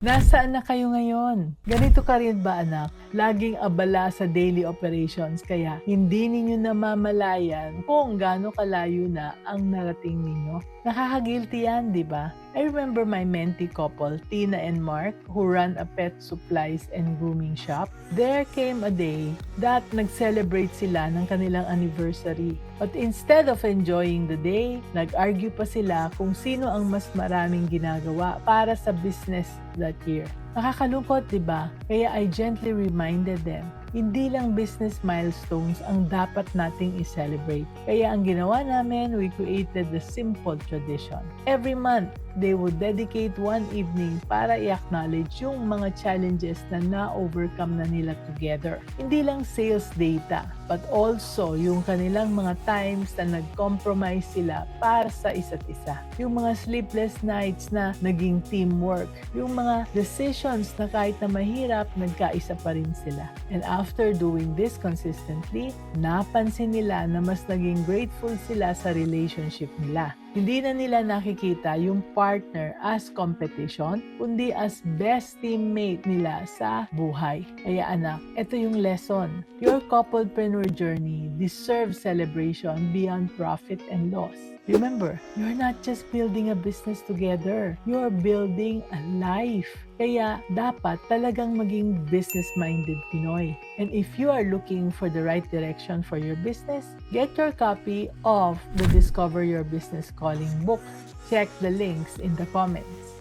Nasaan na kayo ngayon? Ganito ka rin ba anak? Laging abala sa daily operations kaya hindi ninyo namamalayan kung gaano kalayo na ang narating ninyo? Nakaka-guilty yan, di ba? I remember my mentee couple, Tina and Mark, who run a pet supplies and grooming shop. There came a day that nag-celebrate sila ng kanilang anniversary. But instead of enjoying the day, nag-argue pa sila kung sino ang mas maraming ginagawa para sa business that year. Nakakalungkot, di ba? Kaya I gently reminded them, hindi lang business milestones ang dapat nating i-celebrate. Kaya ang ginawa namin, we created the simple tradition. Every month, they would dedicate one evening para i-acknowledge yung mga challenges na na-overcome na nila together. Hindi lang sales data, but also yung kanilang mga times na nag-compromise sila para sa isa't isa. Yung mga sleepless nights na naging teamwork. Yung mga decisions na kahit na mahirap, nagkaisa pa rin sila. And after doing this consistently, napansin nila na mas naging grateful sila sa relationship nila. Hindi na nila nakikita yung partner as competition, kundi as best teammate nila sa buhay. Kaya anak, ito yung lesson. Your couplepreneur journey deserves celebration beyond profit and loss. Remember, you're not just building a business together. You're building a life. Kaya dapat talagang maging business-minded Pinoy. And if you are looking for the right direction for your business, get your copy of the Discover Your Business Calling book. Check the links in the comments.